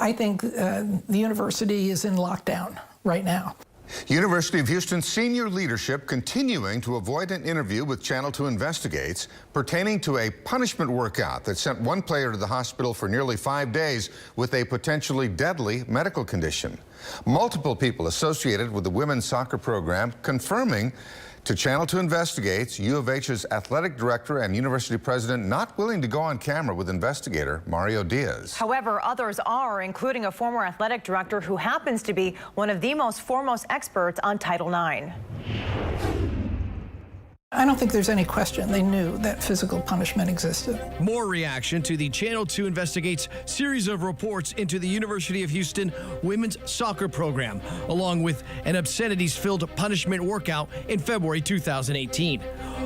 I think the university is in lockdown right now. University of Houston senior leadership continuing to avoid an interview with Channel 2 Investigates pertaining to a punishment workout that sent one player to the hospital for nearly 5 days with a potentially deadly medical condition. Multiple people associated with the women's soccer program confirming to Channel 2 Investigates, U of H's athletic director and university president not willing to go on camera with investigator Mario Diaz. However, others are, including a former athletic director who happens to be one of the most foremost experts on Title IX. I don't think there's any question they knew that physical punishment existed. More reaction to the Channel 2 Investigates series of reports into the University of Houston women's soccer program, along with an obscenities-filled punishment workout in February 2018.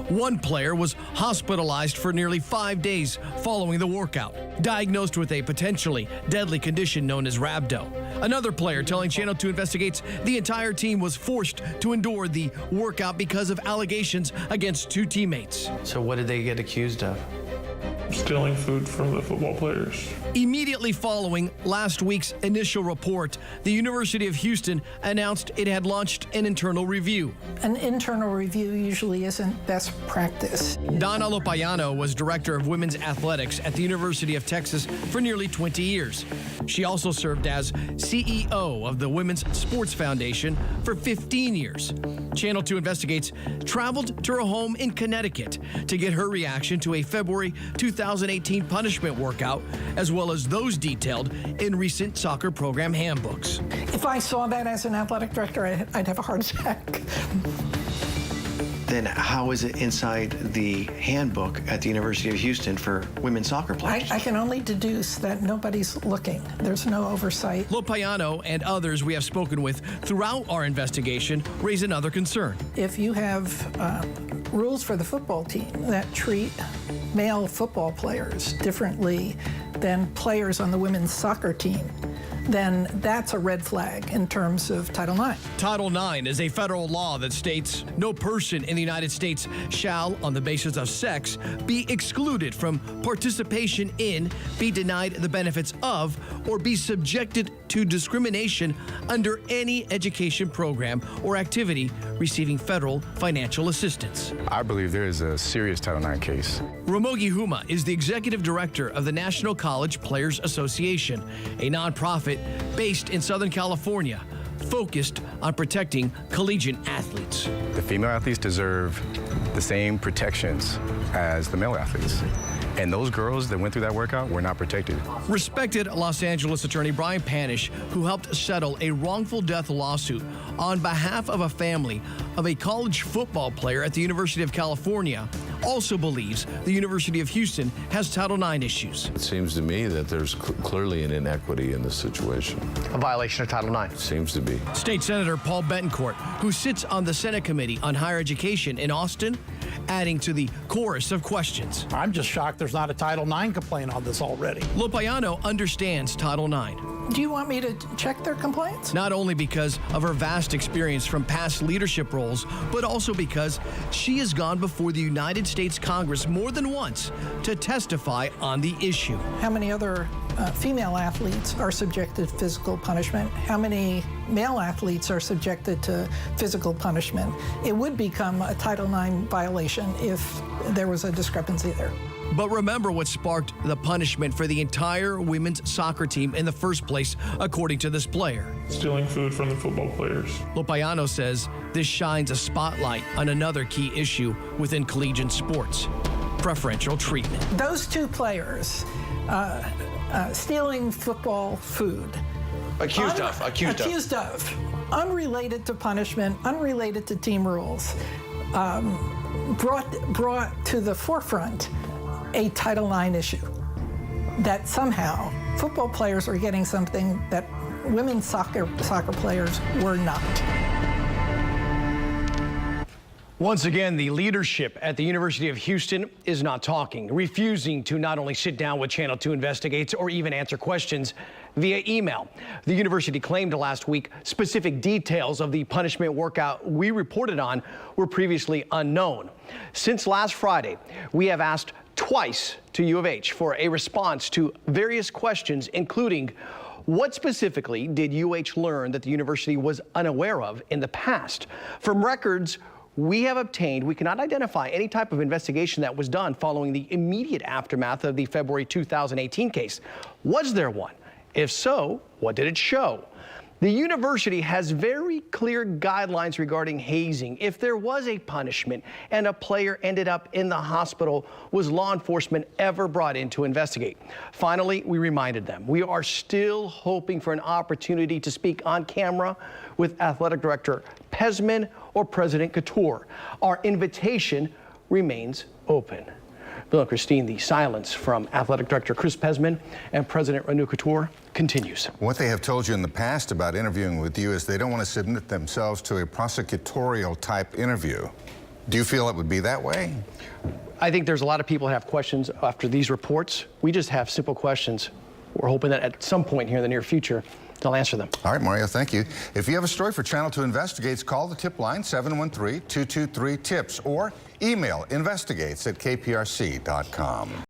One player was hospitalized for nearly 5 days following the workout, diagnosed with a potentially deadly condition known as rhabdo. Another player telling Channel 2 Investigates the entire team was forced to endure the workout because of allegations against two teammates. So what did they get accused of? Stealing food from the football players. Immediately following last week's initial report, the University of Houston announced it had launched an internal review. An internal review usually isn't best practice. Donna Lopayano was director of women's athletics at the University of Texas for nearly 20 years. She also served as CEO of the Women's Sports Foundation for 15 years. Channel 2 Investigates traveled to her home in Connecticut to get her reaction to a February 2018 punishment workout, as well as those detailed in recent soccer program handbooks. If I saw that as an athletic director, I'd have a heart attack. Then how is it inside the handbook at the University of Houston for women's soccer players? I can only deduce that nobody's looking. There's no oversight. Lopayano and others we have spoken with throughout our investigation raise another concern. If you have rules for the football team that treat male football players differently than players on the women's soccer team, then that's a red flag in terms of Title IX. Title IX is a federal law that states no person in the United States shall, on the basis of sex, be excluded from participation in, be denied the benefits of, or be subjected to discrimination under any education program or activity receiving federal financial assistance. I believe there is a serious Title IX case. Ramogi Huma is the executive director of the National College Players Association, a nonprofit based in Southern California, focused on protecting collegiate athletes. The female athletes deserve the same protections as the male athletes. And those girls that went through that workout were not protected. Respected Los Angeles attorney Brian Panish, who helped settle a wrongful death lawsuit on behalf of a family of a college football player at the University of California, also believes the University of Houston has Title IX issues. It seems to me that there's clearly an inequity in this situation. A violation of Title IX. Seems to be. State Senator Paul Betancourt, who sits on the Senate Committee on Higher Education in Austin, adding to the chorus of questions. I'm just shocked there's not a Title IX complaint on this already. Lopayano understands Title IX. Do you want me to check their complaints? Not only because of her vast experience from past leadership roles, but also because she has gone before the United States Congress more than once to testify on the issue. How many other female athletes are subjected to physical punishment? How many male athletes are subjected to physical punishment? It would become a Title IX violation if there was a discrepancy there. But remember what sparked the punishment for the entire women's soccer team in the first place, according to this player. Stealing food from the football players. Lopayano says this shines a spotlight on another key issue within collegiate sports: preferential treatment. Those two players stealing football food. Accused of. Unrelated to punishment, unrelated to team rules, brought to the forefront a Title IX issue, that somehow football players are getting something that women's soccer players were not. Once again, the leadership at the University of Houston is not talking, refusing to not only sit down with Channel 2 Investigates or even answer questions via email. The university claimed last week specific details of the punishment workout we reported on were previously unknown. Since last Friday, we have asked twice to U of H for a response to various questions, including What specifically did UH learn that the university was unaware of in the past? From records we have obtained, we cannot identify any type of investigation that was done following the immediate aftermath of the February 2018 case. Was there one? If so, what did it show? The university has very clear guidelines regarding hazing. If there was a punishment and a player ended up in the hospital, was law enforcement ever brought in to investigate? Finally, we reminded them we are still hoping for an opportunity to speak on camera with Athletic Director Pesman or President Couture. Our invitation remains open. Bill and Christine, the silence from Athletic Director Chris Pesman and President Renu Couture continues. What they have told you in the past about interviewing with you is they don't want to submit themselves to a prosecutorial type interview. Do you feel it would be that way? I think there's a lot of people who have questions after these reports. We just have simple questions. We're hoping that at some point here in the near future, they'll answer them. All right, Mario, thank you. If you have a story for Channel 2 Investigates, call the tip line 713-223-TIPS or email investigates@kprc.com.